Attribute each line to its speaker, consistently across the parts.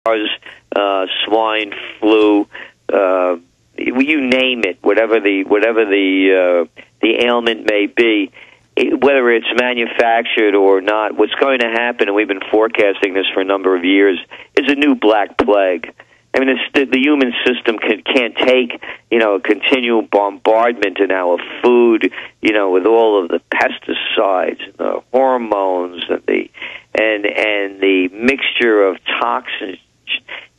Speaker 1: swine flu, you name it, whatever the ailment may be, whether it's manufactured or not, what's going to happen, and we've been forecasting this for a number of years, is a new black plague. I mean, the human system can't take, a continual bombardment in our food, with all of the pesticides, and the hormones, and the mixture of toxins,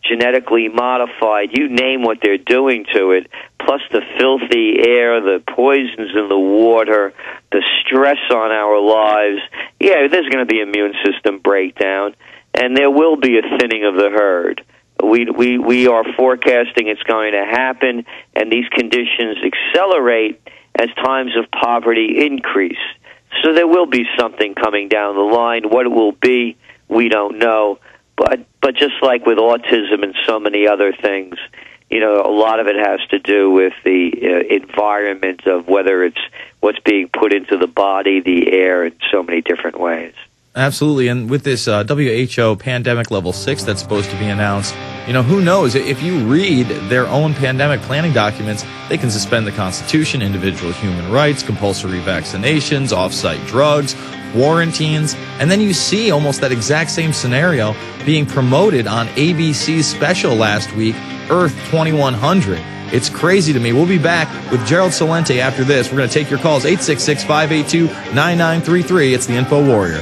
Speaker 1: genetically modified, you name what they're doing to it, plus the filthy air, the poisons in the water, the stress on our lives. Yeah, there's going to be immune system breakdown, and there will be a thinning of the herd. We are forecasting it's going to happen, and these conditions accelerate as times of poverty increase. So there will be something coming down the line. What it will be, we don't know. But just like with autism and so many other things, a lot of it has to do with the environment of whether it's what's being put into the body, the air, in so many different ways.
Speaker 2: Absolutely, and with this WHO pandemic level 6 that's supposed to be announced, who knows? If you read their own pandemic planning documents, they can suspend the Constitution, individual human rights, compulsory vaccinations, off-site drugs, quarantines, and then you see almost that exact same scenario being promoted on ABC's special last week, Earth 2100. It's crazy to me. We'll be back with Gerald Celente after this. We're going to take your calls, 866-582-9933. It's the Info Warrior.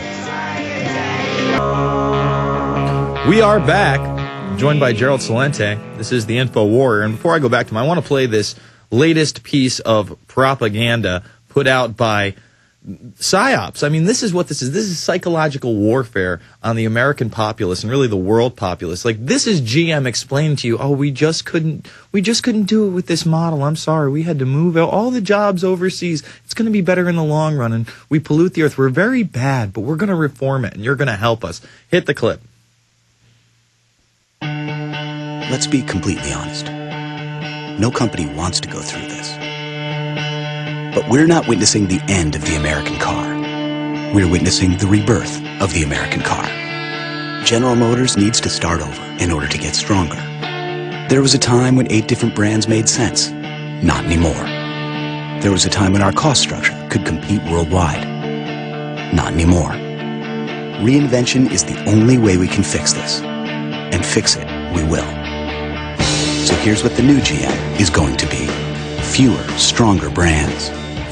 Speaker 2: We are back, joined by Gerald Celente. This is the Info Warrior. And before I go back to him, I want to play this latest piece of propaganda put out by PSYOPs. I mean, this is what this is. This is psychological warfare on the American populace and really the world populace. Like, this is GM explaining to you, we just couldn't do it with this model. I'm sorry. We had to move all the jobs overseas. It's going to be better in the long run, and we pollute the earth. We're very bad, but we're going to reform it, and you're going to help us. Hit the clip.
Speaker 3: Let's be completely honest. No company wants to go through this. But we're not witnessing the end of the American car. We're witnessing the rebirth of the American car. General Motors needs to start over in order to get stronger. There was a time when 8 different brands made sense. Not anymore. There was a time when our cost structure could compete worldwide. Not anymore. Reinvention is the only way we can fix this. And fix it, we will. So here's what the new GM is going to be. Fewer, stronger brands.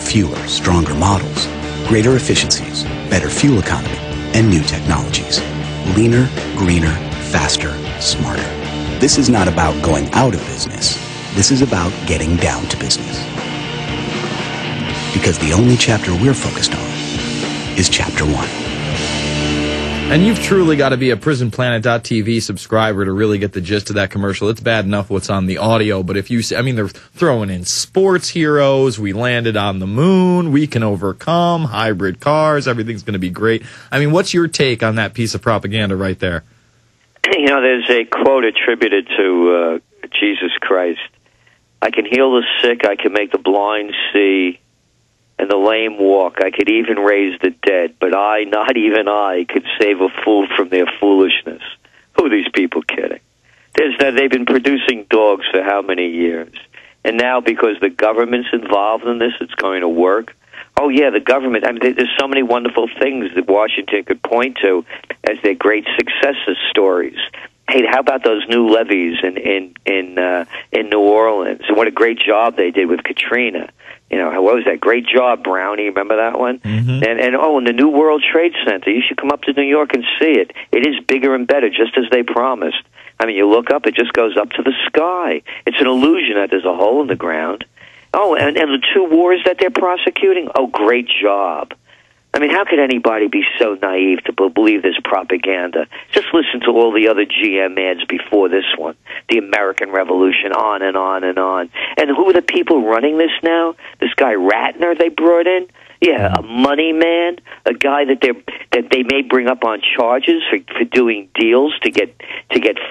Speaker 3: Fewer, stronger models. Greater efficiencies, better fuel economy, and new technologies. Leaner, greener, faster, smarter. This is not about going out of business. This is about getting down to business. Because the only chapter we're focused on is Chapter 1.
Speaker 2: And you've truly got to be a PrisonPlanet.tv subscriber to really get the gist of that commercial. It's bad enough what's on the audio, but if you see, they're throwing in sports heroes. We landed on the moon. We can overcome hybrid cars. Everything's going to be great. What's your take on that piece of propaganda right there?
Speaker 1: There's a quote attributed to Jesus Christ. I can heal the sick. I can make the blind see and the lame walk. I could even raise the dead, but I, not even I, could save a fool from their foolishness. Who are these people kidding? They've been producing dogs for how many years? And now, because the government's involved in this, it's going to work. Oh, yeah, the government. There's so many wonderful things that Washington could point to as their great success stories. Hey, how about those new levees in New Orleans? And what a great job they did with Katrina. What was that? Great job, Brownie. Remember that one?
Speaker 2: Mm-hmm.
Speaker 1: And the New World Trade Center. You should come up to New York and see it. It is bigger and better, just as they promised. You look up, it just goes up to the sky. It's an illusion that there's a hole in the ground. Oh, and the 2 wars that they're prosecuting? Oh, great job. How could anybody be so naive to believe this propaganda? Just listen to all the other GM ads before this one. The American Revolution, on and on and on. And who are the people running this now? This guy Ratner they brought in? Yeah, a money man, a guy that they may bring up on charges for doing deals to get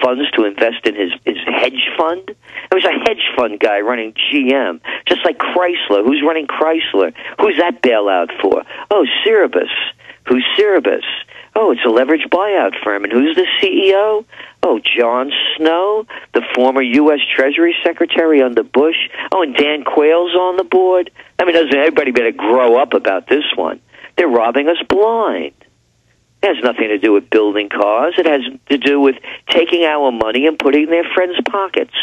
Speaker 1: funds to invest in his hedge fund. There was a hedge fund guy running GM, just like Chrysler. Who's running Chrysler? Who's that bailout for? Oh, Cerebus. Who's Cerebus? Oh, it's a leveraged buyout firm. And who's the CEO? Oh, Jon Snow, the former U.S. Treasury Secretary under Bush. Oh, and Dan Quayle's on the board. I mean, doesn't everybody better grow up about this one? They're robbing us blind. It has nothing to do with building cars. It has to do with taking our money and putting it in their friends' pockets.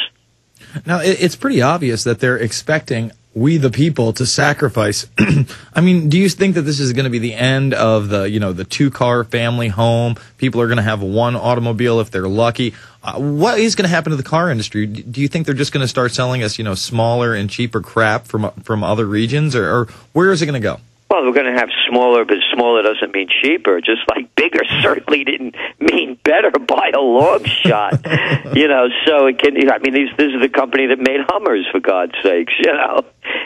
Speaker 2: Now, it's pretty obvious that they're expecting we the people to sacrifice. I mean, do you think that this is going to be the end of the, the two-car family home? People are going to have one automobile if they're lucky. What is going to happen to the car industry? Do you think they're just going to start selling us, smaller and cheaper crap from other regions, or where is it going to go?
Speaker 1: Well, we're going to have smaller, but smaller doesn't mean cheaper. Just like bigger certainly didn't mean better by a long shot. So it can. I mean, this is the company that made Hummers, for God's sakes,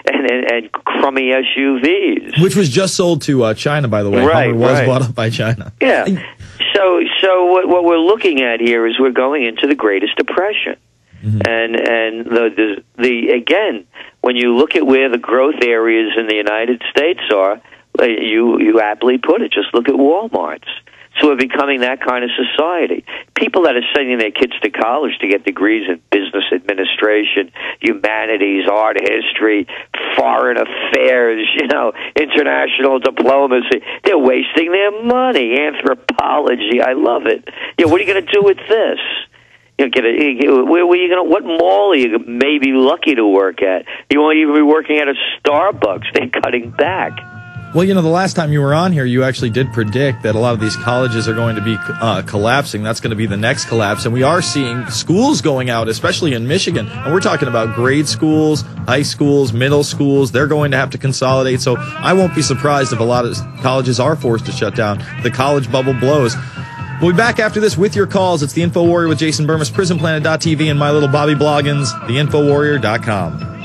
Speaker 1: and crummy SUVs,
Speaker 2: which was just sold to China, by the way.
Speaker 1: Right,
Speaker 2: Hummer was bought up by China.
Speaker 1: Yeah. So what we're looking at here is we're going into the Greatest Depression. Mm-hmm. And the again, when you look at where the growth areas in the United States are, you aptly put it. Just look at Walmart's. So we're becoming that kind of society. People that are sending their kids to college to get degrees in business administration, humanities, art history, foreign affairs, international diplomacy, they're wasting their money. Anthropology, I love it. What are you going to do with this? What mall are you maybe lucky to work at? You won't even be working at a Starbucks. They're cutting back.
Speaker 2: Well, the last time you were on here, you actually did predict that a lot of these colleges are going to be collapsing. That's going to be the next collapse. And we are seeing schools going out, especially in Michigan. And we're talking about grade schools, high schools, middle schools. They're going to have to consolidate. So I won't be surprised if a lot of colleges are forced to shut down. The college bubble blows. We'll be back after this with your calls. It's the Info Warrior with Jason Burmis, PrisonPlanet.tv, and my little Bobby Bloggins, theinfowarrior.com.